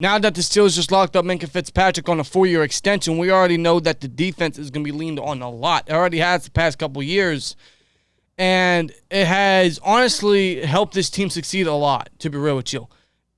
Now that the Steelers just locked up Minkah Fitzpatrick on a 4-year extension, we already know that the defense is going to be leaned on a lot. It already has the past couple years. And it has honestly helped this team succeed a lot, to be real with you,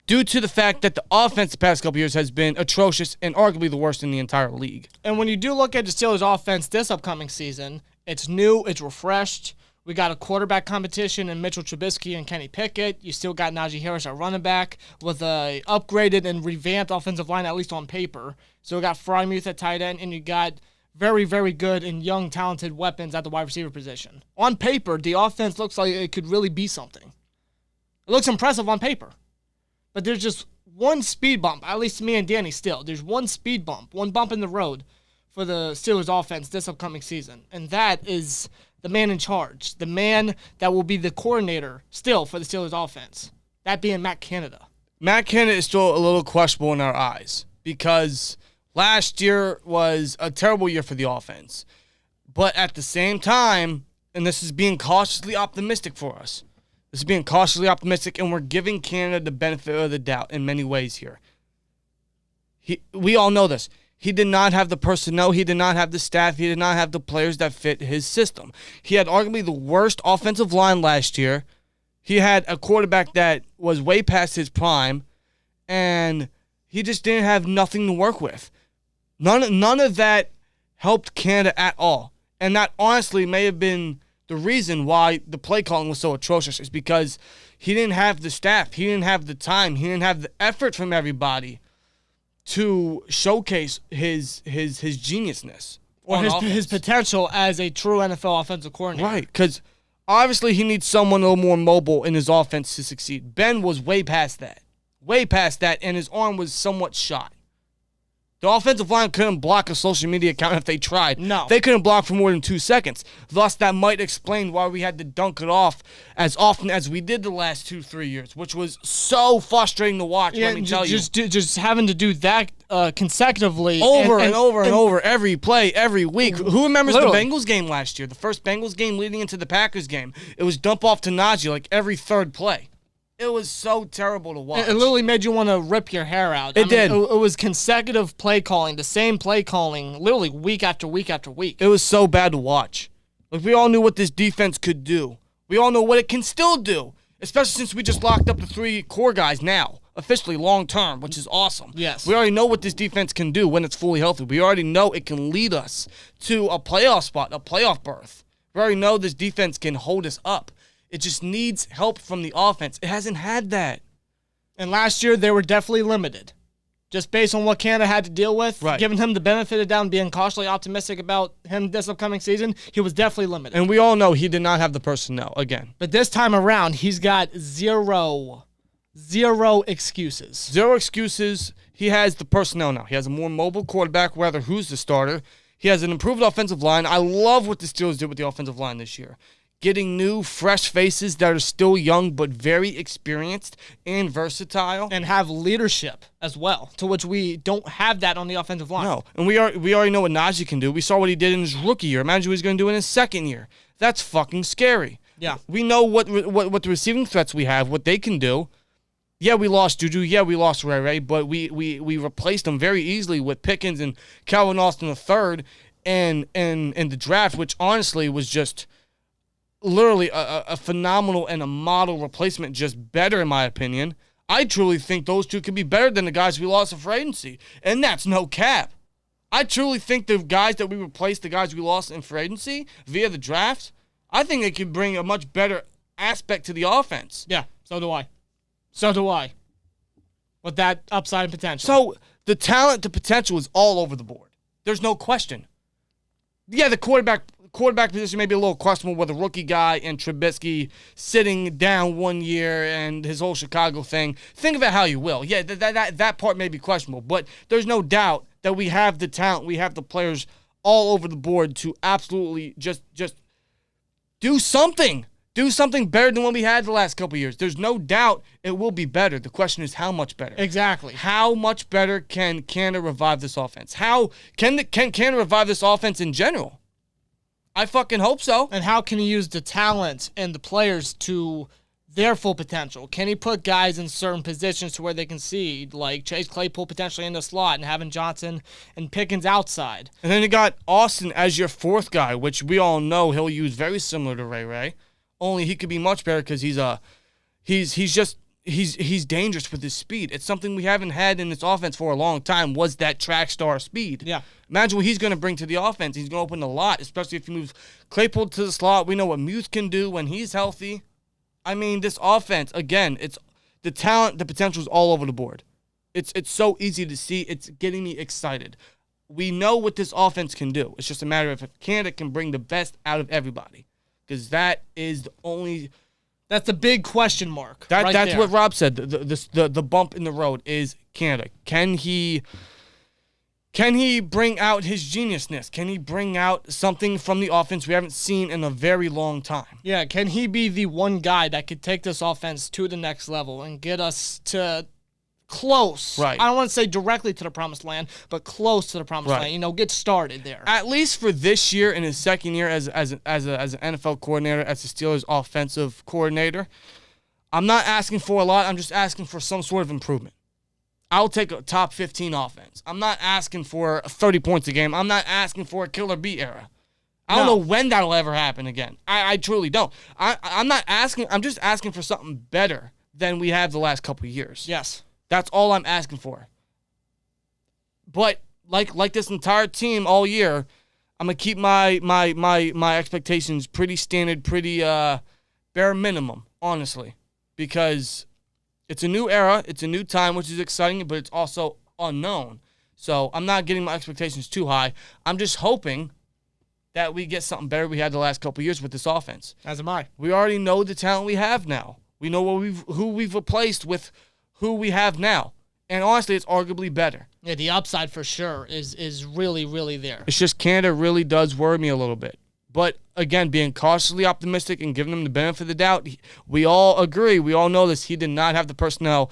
due to the fact that the offense the past couple years has been atrocious and arguably the worst in the entire league. And when you do look at the Steelers' offense this upcoming season, it's new, it's refreshed. We got a quarterback competition in Mitchell Trubisky and Kenny Pickett. You still got Najee Harris at running back with a upgraded and revamped offensive line, at least on paper. So we got Freiermuth at tight end, and you got very, very good and young, talented weapons at the wide receiver position. On paper, the offense looks like it could really be something. It looks impressive on paper. But there's just one speed bump, at least to me and Danny still. There's one speed bump, one bump in the road for the Steelers offense this upcoming season. And that is the man in charge, the man that will be the coordinator still for the Steelers offense, that being Matt Canada. Matt Canada is still a little questionable in our eyes because last year was a terrible year for the offense. But at the same time, and this is being cautiously optimistic for us, this is being cautiously optimistic, and we're giving Canada the benefit of the doubt in many ways here. We all know this. He did not have the personnel. He did not have the staff. He did not have the players that fit his system. He had arguably the worst offensive line last year. He had a quarterback that was way past his prime, and he just didn't have nothing to work with. None of that helped Canada at all. And that honestly may have been the reason why the play calling was so atrocious, is because he didn't have the staff. He didn't have the time. He didn't have the effort from everybody to showcase his geniusness. Or his potential as a true NFL offensive coordinator. Right, because obviously he needs someone a little more mobile in his offense to succeed. Ben was way past that. And his arm was somewhat shot. The offensive line couldn't block a social media account if they tried. No. They couldn't block for more than 2 seconds. Thus, that might explain why we had to dunk it off as often as we did the last 2-3 years, which was so frustrating to watch, let me tell you. Just having to do that consecutively. Over and over, every play, every week. Who remembers Literally. the Bengals game last year? The first Bengals game leading into the Packers game. It was dump off to Najee like every third play. It was so terrible to watch. It literally made you want to rip your hair out. It did. It was consecutive play calling, the same play calling, literally week after week after week. It was so bad to watch. Like, we all knew what this defense could do. We all know what it can still do, especially since we just locked up the 3 core guys now, officially long-term, which is awesome. Yes. We already know what this defense can do when it's fully healthy. We already know it can lead us to a playoff spot, a playoff berth. We already know this defense can hold us up. It just needs help from the offense. It hasn't had that. And last year, they were definitely limited. Just based on what Canada had to deal with, right. Giving him the benefit of the doubt and being cautiously optimistic about him this upcoming season, he was definitely limited. And we all know he did not have the personnel, again. But this time around, he's got zero excuses. Zero excuses. He has the personnel now. He has a more mobile quarterback, whether who's the starter. He has an improved offensive line. I love what the Steelers did with the offensive line this year. Getting new, fresh faces that are still young but very experienced and versatile. And have leadership as well, to which we don't have that on the offensive line. No, and we already know what Najee can do. We saw what he did in his rookie year. Imagine what he's going to do in his second year. That's fucking scary. Yeah. We know what the receiving threats we have, what they can do. Yeah, we lost Juju. Yeah, we lost Ray, but we replaced them very easily with Pickens and Calvin Austin III in the draft, which honestly was just literally a phenomenal and a model replacement, just better in my opinion. I truly think those two could be better than the guys we lost in free agency, and that's no cap. I truly think the guys that we replaced, the guys we lost in free agency via the draft, I think they could bring a much better aspect to the offense. Yeah, so do I. With that upside and potential. So the talent, the potential is all over the board. There's no question. Yeah, the quarterback position may be a little questionable with a rookie guy and Trubisky sitting down 1 year and his whole Chicago thing. Think of it how you will. Yeah, that part may be questionable, but there's no doubt that we have the talent, we have the players all over the board to absolutely just do something. Do something better than what we had the last couple of years. There's no doubt it will be better. The question is how much better. Exactly. How much better can Canada revive this offense? How can Canada revive this offense in general? I fucking hope so. And how can he use the talent and the players to their full potential? Can he put guys in certain positions to where they can see, like Chase Claypool potentially in the slot and having Johnson and Pickens outside? And then you got Austin as your fourth guy, which we all know he'll use very similar to Ray. Only he could be much better because he's dangerous with his speed. It's something we haven't had in this offense for a long time, was that track star speed. Yeah. Imagine what he's going to bring to the offense. He's going to open a lot, especially if he moves Claypool to the slot. We know what Muth can do when he's healthy. I mean, this offense, again, it's the talent, the potential is all over the board. It's so easy to see. It's getting me excited. We know what this offense can do. It's just a matter of if Canada can bring the best out of everybody, because that is the only... That's the big question mark. That's there. what Rob said. The bump in the road is Canada. Can he bring out his geniusness? Can he bring out something from the offense we haven't seen in a very long time? Yeah, can he be the one guy that could take this offense to the next level and get us to close? Right. I don't want to say directly to the promised land, but close to the promised land. Get started there. At least for this year, in his second year as an NFL coordinator, as the Steelers offensive coordinator, I'm not asking for a lot. I'm just asking for some sort of improvement. I'll take a top 15 offense. I'm not asking for 30 points a game. I'm not asking for a killer B era. I don't know when that'll ever happen again. I truly don't. I'm not asking. I'm just asking for something better than we have the last couple of years. Yes. That's all I'm asking for. But like this entire team all year, I'm gonna keep my expectations pretty standard, pretty bare minimum, honestly, because it's a new era, it's a new time, which is exciting, but it's also unknown. So I'm not getting my expectations too high. I'm just hoping that we get something better we had the last couple of years with this offense. As am I. We already know the talent we have now. We know who we've replaced with who we have now. And honestly, it's arguably better. Yeah, the upside for sure is really, really there. It's just Canada really does worry me a little bit. But again, being cautiously optimistic and giving them the benefit of the doubt, we all agree, we all know this, he did not have the personnel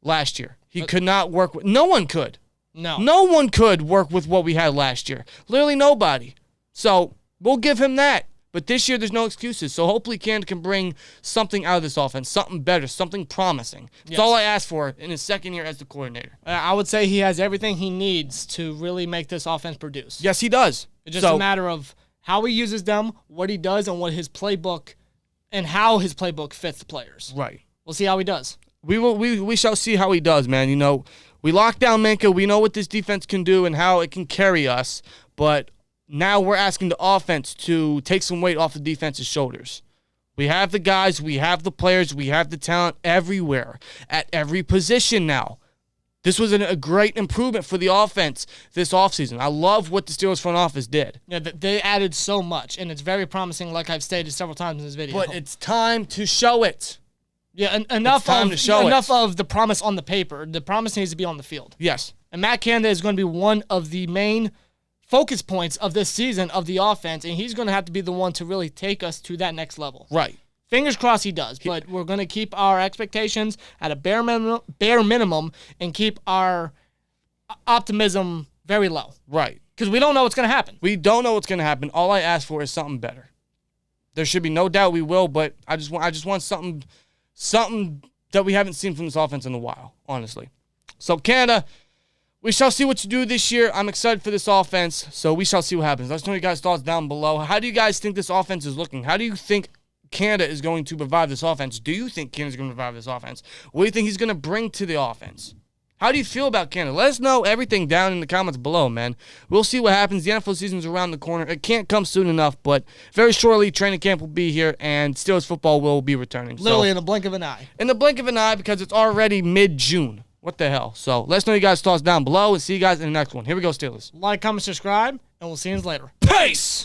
last year. He could not work with, no one could. No one could work with what we had last year. Literally nobody. So we'll give him that. But this year, there's no excuses. So hopefully Canada can bring something out of this offense, something better, something promising. That's all I asked for in his second year as the coordinator. I would say he has everything he needs to really make this offense produce. Yes, he does. It's just a matter of how he uses them, what he does, and what his playbook and how his playbook fits the players. Right. We'll see how he does. We shall see how he does, man. You know, we locked down Minka. We know what this defense can do and how it can carry us, but now we're asking the offense to take some weight off the defense's shoulders. We have the guys, we have the players, we have the talent everywhere, at every position now. This was a great improvement for the offense this offseason. I love what the Steelers front office did. Yeah, they added so much, and it's very promising, like I've stated several times in this video. But it's time to show it. Yeah, enough of the promise on the paper. The promise needs to be on the field. Yes. And Matt Canada is going to be one of the main focus points of this season of the offense, and he's going to have to be the one to really take us to that next level. Right. Fingers crossed he does, but we're going to keep our expectations at a bare minimum and keep our optimism very low. Right. Because we don't know what's going to happen. We don't know what's going to happen. All I ask for is something better. There should be no doubt we will, but I just want something that we haven't seen from this offense in a while, honestly. So Canada, we shall see what you do this year. I'm excited for this offense, so we shall see what happens. Let us know your guys' thoughts down below. How do you guys think this offense is looking? How do you think Canada is going to revive this offense? Do you think Canada's going to revive this offense? What do you think he's going to bring to the offense? How do you feel about Canada? Let us know everything down in the comments below, man. We'll see what happens. The NFL season's around the corner. It can't come soon enough, but very shortly, training camp will be here, and Steelers football will be returning. Literally in the blink of an eye. In the blink of an eye, because it's already mid-June. What the hell? So let us know your guys' thoughts down below, and see you guys in the next one. Here we go, Steelers. Like, comment, subscribe, and we'll see you later. Peace!